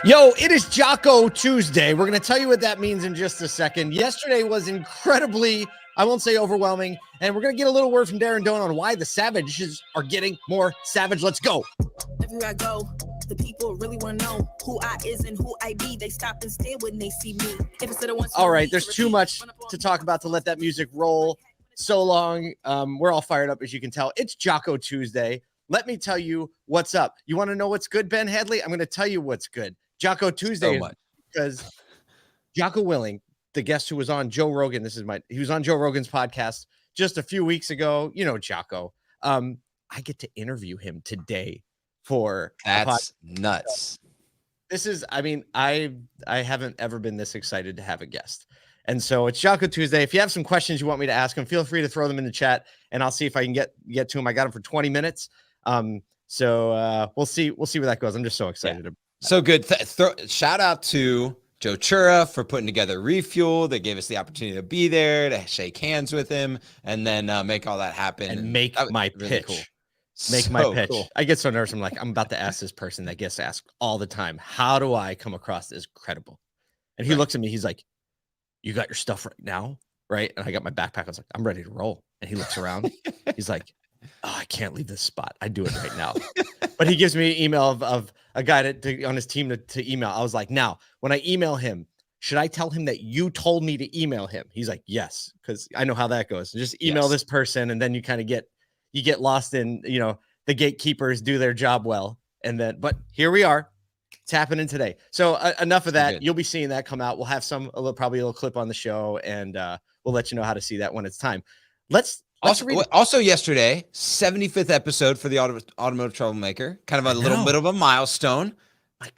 Yo, it is Jocko Tuesday. We're going to tell you what that means in just a second. Yesterday was incredibly, I won't say overwhelming, and we're going to get a little word from Darren Doane on why the Savages are getting more savage. Let's go. Everywhere I go, the people really want to know who I is and who I be. They stop and stare when they see me. If instead of once all right, there's too much to talk about to let that music roll so long. We're all fired up, as you can tell. It's Jocko Tuesday. Let me tell you what's up. You want to know what's good, Ben Hadley? I'm going to tell you what's good. Jocko Tuesday is because Jocko Willing, the guest who was on Joe Rogan, he was on Joe Rogan's podcast just a few weeks ago. You know, Jocko. I get to interview him today for that's nuts. This is, I mean, I haven't ever been this excited to have a guest. And so it's Jocko Tuesday. If you have some questions you want me to ask him, feel free to throw them in the chat and I'll see if I can get to him. I got him for 20 minutes. So we'll see where that goes. I'm just so excited. Yeah. So good. Shout out to Joe Chura for putting together Refuel. They gave us the opportunity to be there, to shake hands with him, and then make all that happen. And make my really pitch. Cool. Make my pitch. Cool. I get so nervous. I'm like, I'm about to ask this person that gets asked all the time, how do I come across as credible? And he looks at me. He's like, you got your stuff right now? Right? And I got my backpack. I was like, I'm ready to roll. And he looks around. He's like, oh, I can't leave this spot. I do it right now. But he gives me an email of a guy on his team to email. I was like, now, when I email him, should I tell him that you told me to email him? He's like, yes, because I know how that goes. Just email this person, and then you kind of get lost in, the gatekeepers do their job well. And then, but here we are. It's happening today. So enough of that. You'll be seeing that come out. We'll have probably a little clip on the show, and we'll let you know how to see that when it's time. Also yesterday, 75th episode for the Automotive Troublemaker, kind of a little bit of a milestone.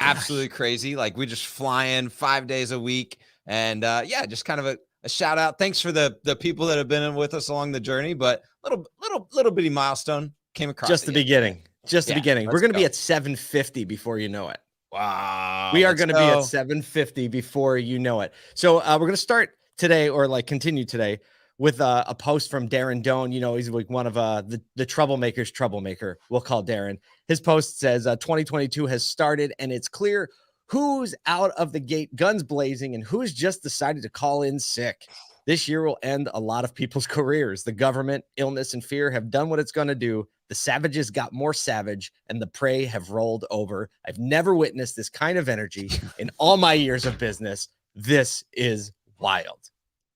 Absolutely crazy. Like, we just fly in 5 days a week, and just kind of a shout out. Thanks for the people that have been with us along the journey, but little bitty milestone came across. Just the beginning. We're going to be at 750 before you know it. Wow. We are going to be at 750 before you know it. So we're going to start today, or continue today, with a post from Darren Doane. He's like one of the troublemakers troublemaker, we'll call Darren. His post says 2022 has started, and it's clear who's out of the gate guns blazing and who's just decided to call in sick. This year will end a lot of people's careers. The government, illness, and fear have done what it's going to do. The savages got more savage, and the prey have rolled over. I've never witnessed this kind of energy in all my years of business. This is wild.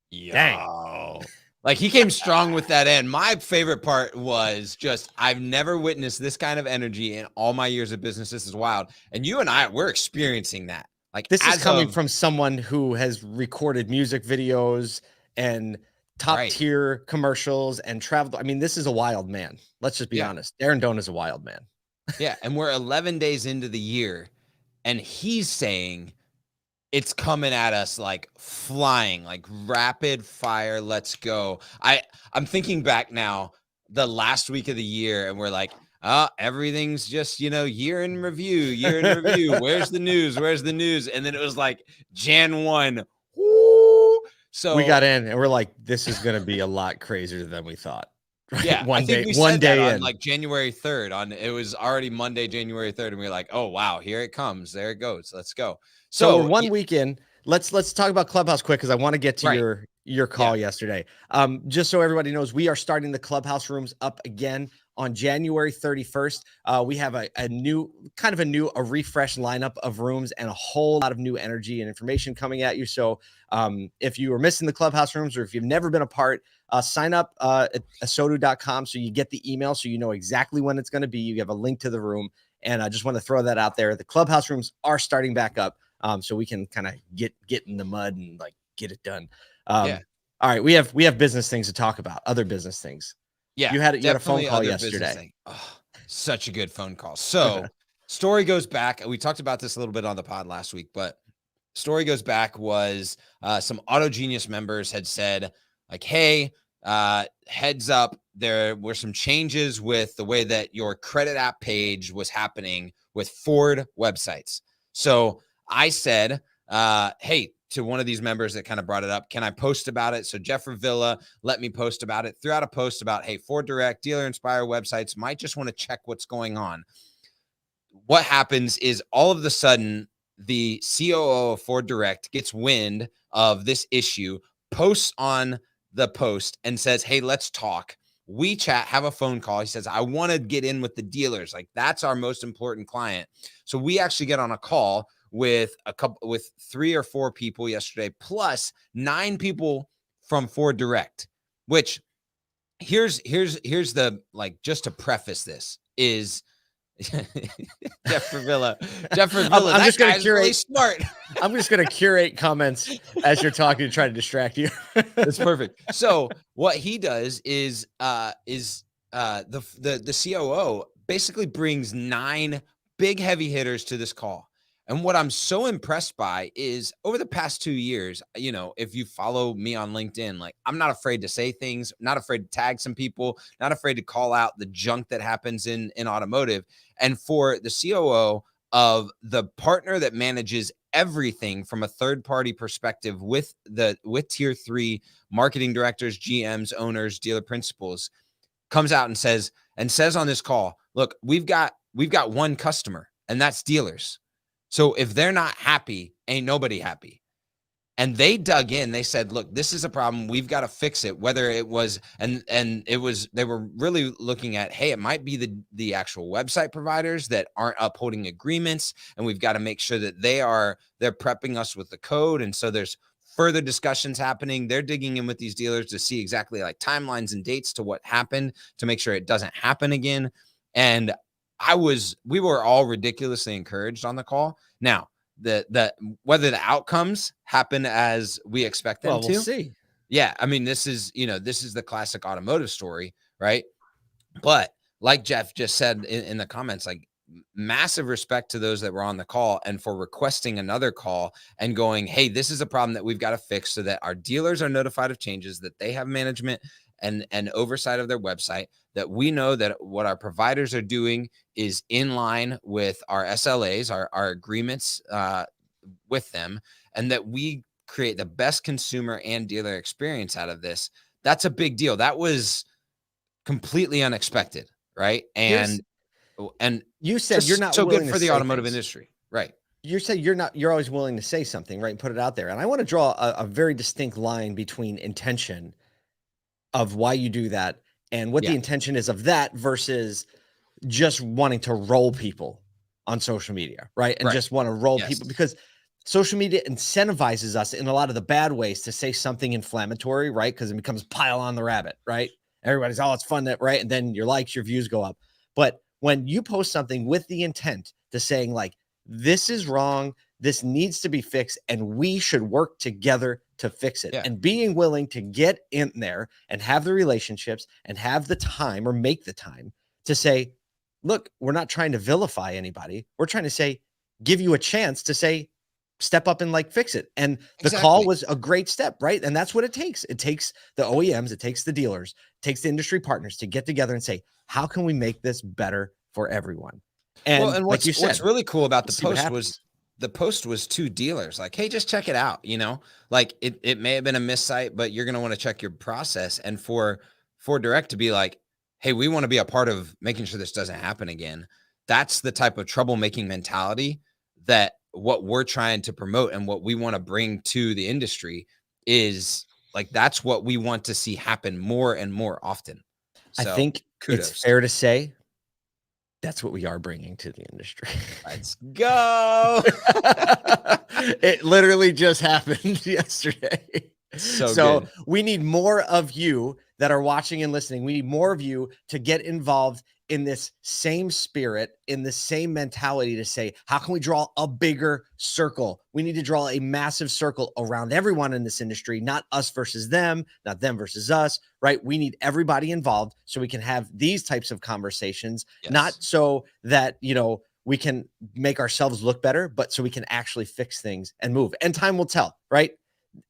Dang. Like, he came strong with that end. My favorite part was just, I've never witnessed this kind of energy in all my years of business. This is wild. And you and I, we're experiencing that. Like, this is coming from someone who has recorded music videos and top tier commercials and traveled. I mean, this is a wild man. Let's just be honest. Darren Doane is a wild man. Yeah. And we're 11 days into the year, and he's saying it's coming at us like flying, like rapid fire. Let's go. I'm thinking back now, the last week of the year, and we're like, everything's just, year in review. Where's the news? And then it was like Jan 1. Woo! So we got in and we're like, this is going to be a lot crazier than we thought. Right? Yeah. one day on like January 3rd it was already Monday, January 3rd. And we were like, oh wow, here it comes. There it goes. Let's go. So we're 1 week in. Let's talk about Clubhouse quick, because I want to get to your call yesterday. Just so everybody knows, we are starting the Clubhouse rooms up again on January 31st. We have a refreshed lineup of rooms and a whole lot of new energy and information coming at you. So if you are missing the Clubhouse rooms, or if you've never been a part, sign up at ASOTU.com so you get the email, so you know exactly when it's going to be. You have a link to the room, and I just want to throw that out there. The Clubhouse rooms are starting back up, so we can kind of get in the mud and get it done. All right, we have business things to talk about, other business things. Yeah, you had a phone call yesterday. Oh, such a good phone call. So Story goes back. We talked about this a little bit on the pod last week, but story goes back was some Auto Genius members had said like, hey, heads up, there were some changes with the way that your credit app page was happening with Ford websites. So I said, hey, to one of these members that kind of brought it up, can I post about it? So Jeff Villa let me post about it, threw out a post about, hey, Ford Direct, Dealer Inspire websites might just want to check what's going on. What happens is all of a sudden, the COO of Ford Direct gets wind of this issue, posts on the post and says, hey, let's talk. We chat, have a phone call. He says, I want to get in with the dealers. Like, that's our most important client. So we actually get on a call with 3 or 4 people yesterday, plus 9 people from Ford Direct, which here's the, like, just to preface this is Jeff Villa. I'm just going to curate. Really smart. I'm just going to curate comments as you're talking to try to distract you. That's perfect. So what he does is the COO basically brings 9 big heavy hitters to this call. And what I'm so impressed by is over the past 2 years, you know, if you follow me on LinkedIn, like, I'm not afraid to say things, not afraid to tag some people, not afraid to call out the junk that happens in automotive. And for the COO of the partner that manages everything from a third-party perspective with tier 3 marketing directors, GMs, owners, dealer principals, comes out and says on this call, look, we've got one customer, and that's dealers. So if they're not happy, ain't nobody happy. And they dug in. They said, look, this is a problem. We've got to fix it. Whether it was, they were really looking at, hey, it might be the actual website providers that aren't upholding agreements. And we've got to make sure that they're prepping us with the code. And so there's further discussions happening. They're digging in with these dealers to see exactly like timelines and dates to what happened to make sure it doesn't happen again. And we were all ridiculously encouraged on the call. Now, whether the outcomes happen as we expect them to, we'll see. Yeah, I mean, this is the classic automotive story, right? But like Jeff just said in the comments, like, massive respect to those that were on the call and for requesting another call and going, hey, this is a problem that we've got to fix so that our dealers are notified of changes, that they have management and oversight of their website, that we know that what our providers are doing is in line with our SLAs, our agreements with them, and that we create the best consumer and dealer experience out of this. That's a big deal. That was completely unexpected, right? And you said you're not so willing good for the automotive industry, right? You said you're always willing to say something, right? And put it out there. And I want to draw a very distinct line between intention of why you do that and what the intention is of that versus just wanting to roll people on social media, right? And just want to roll people, because social media incentivizes us in a lot of the bad ways to say something inflammatory, right? Because it becomes pile on the rabbit, right? Everybody's, oh, it's fun, that, right? And then your likes, your views go up. But when you post something with the intent to saying, like, this is wrong, this needs to be fixed, and we should work together to fix it. And being willing to get in there and have the relationships and have the time, or make the time, to say, look, we're not trying to vilify anybody. We're trying to say, give you a chance to say, step up and, like, fix it. And the call was a great step, right? And that's what it takes. It takes the OEMs, it takes the dealers, it takes the industry partners to get together and say, how can we make this better for everyone? And, what's really cool about the post was 2 dealers, like, hey, just check it out. You know, like, it may have been a missite, but you're going to want to check your process. And for Direct to be like, hey, we want to be a part of making sure this doesn't happen again. That's the type of troublemaking mentality that what we're trying to promote and what we want to bring to the industry is, like, that's what we want to see happen more and more often. So, I think kudos. It's fair to say that's what we are bringing to the industry. Let's go. It literally just happened yesterday. So good. We need more of you that are watching and listening. We need more of you to get involved in this same spirit, in the same mentality, to say, how can we draw a bigger circle? We need to draw a massive circle around everyone in this industry, not us versus them, not them versus us, right? We need everybody involved so we can have these types of conversations, not so that, we can make ourselves look better, but so we can actually fix things and move. And time will tell, right?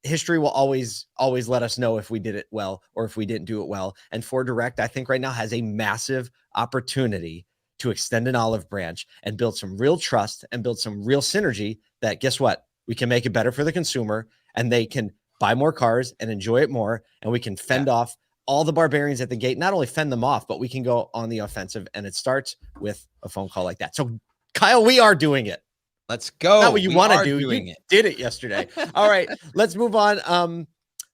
History will always let us know if we did it well or if we didn't do it well. And Ford Direct, I think right now has a massive opportunity to extend an olive branch and build some real trust and build some real synergy that, guess what? We can make it better for the consumer and they can buy more cars and enjoy it more. And we can fend off all the barbarians at the gate, not only fend them off, but we can go on the offensive. And it starts with a phone call like that. So Kyle, we are doing it. Let's go. Not what you want to do. You did it yesterday. All right, let's move on.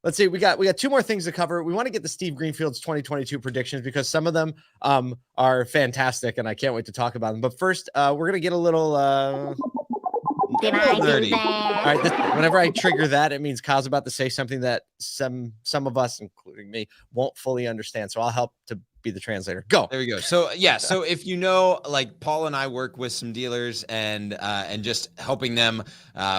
Let's see. We got 2 more things to cover. We want to get the Steve Greenfield's 2022 predictions because some of them are fantastic, and I can't wait to talk about them. But first, we're gonna get a little. Did I do that? All right. Whenever I trigger that, it means Kyle's about to say something that some of us, including me, won't fully understand. So I'll help to be the translator. Go. There we go. So yeah. So if you know, like Paul and I work with some dealers and just helping them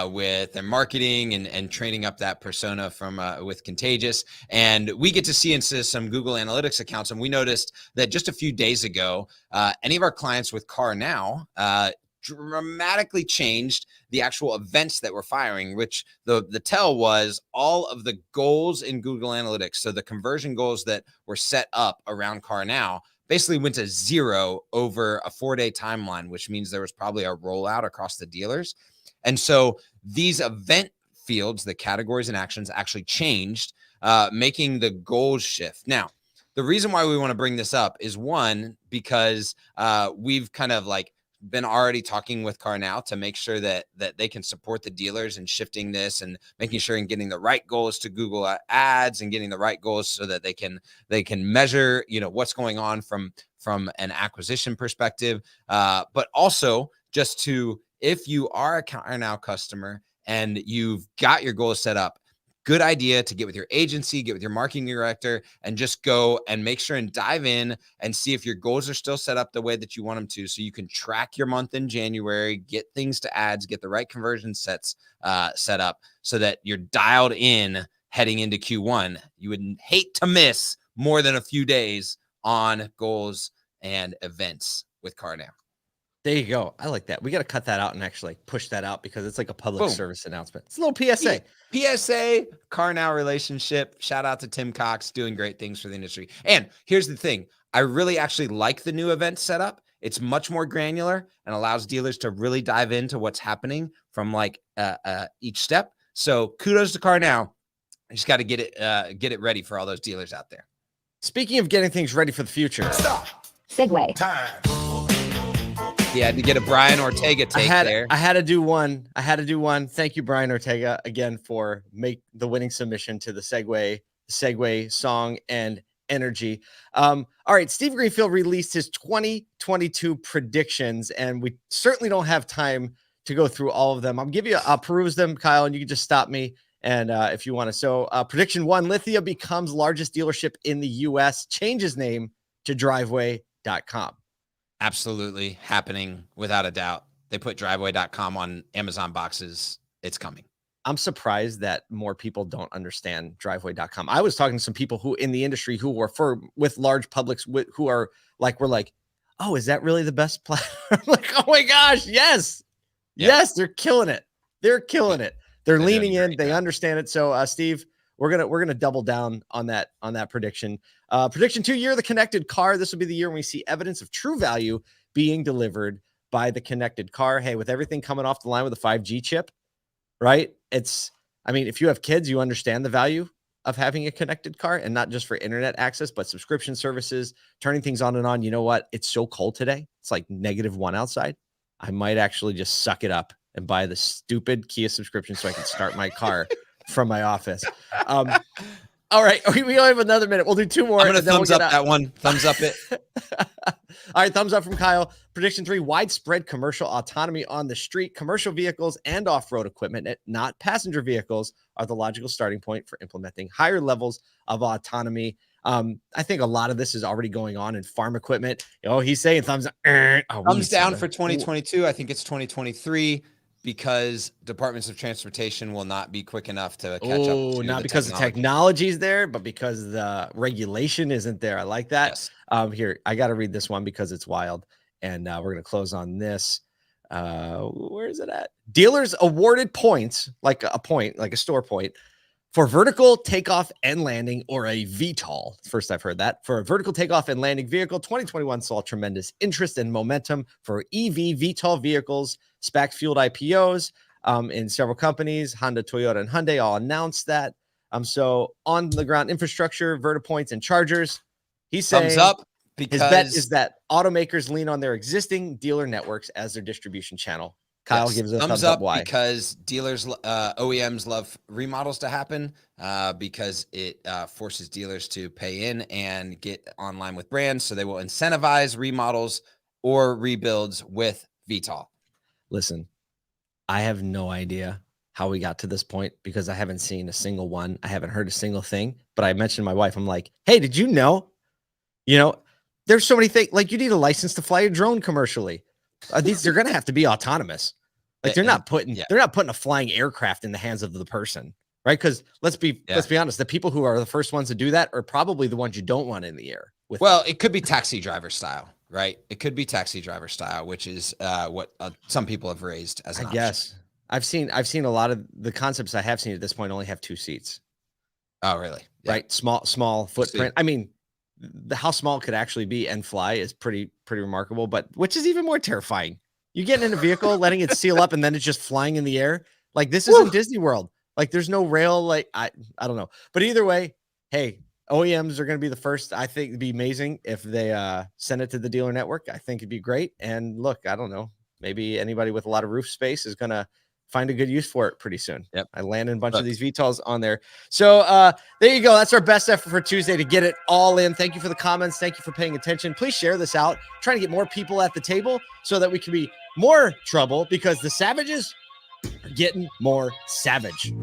with their marketing and training up that persona from with Contagious, and we get to see into some Google Analytics accounts, and we noticed that just a few days ago, any of our clients with CarNow dramatically changed the actual events that we're firing, which the tell was all of the goals in Google Analytics. So the conversion goals that were set up around CarNow basically went to 0 over a 4-day timeline, which means there was probably a rollout across the dealers. And so these event fields, the categories and actions actually changed, making the goals shift. Now, the reason why we want to bring this up is one, because we've kind of like been already talking with CarNow to make sure that they can support the dealers in shifting this and making sure and getting the right goals to Google ads and getting the right goals so that they can measure, what's going on from an acquisition perspective. But also just to, if you are a CarNow customer and you've got your goals set up, good idea to get with your agency, get with your marketing director, and just go and make sure and dive in and see if your goals are still set up the way that you want them to, so you can track your month in January, get things to ads, get the right conversion sets set up so that you're dialed in heading into Q1. You would hate to miss more than a few days on goals and events with CarNow. There you go. I like that. We got to cut that out and actually push that out because it's like a public service announcement. It's a little PSA. PSA, CarNow relationship. Shout out to Tim Cox doing great things for the industry. And here's the thing. I really actually like the new event setup. It's much more granular and allows dealers to really dive into what's happening from like each step. So kudos to CarNow. I just got to get it ready for all those dealers out there. Speaking of getting things ready for the future. Stop. Segue. Time. Yeah, to get a Brian Ortega take there. I had to do one. Thank you, Brian Ortega, again for make the winning submission to the segue song and energy. All right, Steve Greenfield released his 2022 predictions, and we certainly don't have time to go through all of them. I'll peruse them, Kyle, and you can just stop me and if you want to. So prediction 1, Lithia becomes largest dealership in the U.S., changes name to driveway.com. Absolutely happening without a doubt. They put driveway.com on Amazon boxes. It's coming. I'm surprised that more people don't understand driveway.com. I was talking to some people who in the industry who were with large publics who are like, we're like, oh, is that really the best platform? Like, oh my gosh, yes. Yeah. Yes, they're killing it. They're leaning in. They understand it. So Steve, we're gonna double down on that prediction. Prediction 2, year of the connected car. This will be the year when we see evidence of true value being delivered by the connected car. Hey, with everything coming off the line with a 5G chip, right? If you have kids, you understand the value of having a connected car, and not just for internet access, but subscription services, turning things on and on. You know what? It's so cold today. It's like -1 outside. I might actually just suck it up and buy the stupid Kia subscription so I can start my car from my office. All right, we only have another minute. We'll do 2 more. I'm going to thumbs up that one. Thumbs up it. All right, thumbs up from Kyle. Prediction 3, widespread commercial autonomy on the street. Commercial vehicles and off-road equipment, not passenger vehicles, are the logical starting point for implementing higher levels of autonomy. I think a lot of this is already going on in farm equipment. He's saying thumbs down for 2022. I think it's 2023. Because departments of transportation will not be quick enough to catch up. Oh, not because the technology is there, but because the regulation isn't there. I like that. Yes. Here, I got to read this one because it's wild. And we're going to close on this. Where is it at? Dealers awarded points, like a store point, for vertical takeoff and landing, or a VTOL. First I've heard that. For a vertical takeoff and landing vehicle, 2021 saw tremendous interest and momentum for EV VTOL vehicles, SPAC-fueled IPOs in several companies. Honda, Toyota, and Hyundai all announced that. So on the ground infrastructure, vertipoints, and chargers. He's saying thumbs up, because his bet is that automakers lean on their existing dealer networks as their distribution channel. Kyle gives a thumbs up. Why? Because dealers, OEMs love remodels to happen because it forces dealers to pay in and get online with brands. So they will incentivize remodels or rebuilds with VTOL. Listen, I have no idea how we got to this point because I haven't seen a single one. I haven't heard a single thing, but I mentioned to my wife, I'm like, hey, did you know, there's so many things, like you need a license to fly a drone commercially. They're going to have to be autonomous. Like they're not putting a flying aircraft in the hands of the person, right? Because let's be honest, the people who are the first ones to do that are probably the ones you don't want in the air. It could be taxi driver style, right? It could be taxi driver style, which is what some people have raised as an option. Guess I've seen a lot of the concepts I have seen at this point only have 2 seats. Oh, really? Yeah. Right, small footprint. I mean, how small it could actually be and fly is pretty remarkable, but which is even more terrifying. You get in a vehicle, letting it seal up, and then it's just flying in the air. Like this isn't Disney World. Like there's no rail. Like I don't know. But either way, hey, OEMs are going to be the first. I think it'd be amazing if they send it to the dealer network. I think it'd be great. And look, I don't know. Maybe anybody with a lot of roof space is going to find a good use for it pretty soon. Yep. I landed a bunch of these VTOLs on there. So there you go. That's our best effort for Tuesday to get it all in. Thank you for the comments. Thank you for paying attention. Please share this out. Trying to get more people at the table so that we can be more trouble because the savages are getting more savage.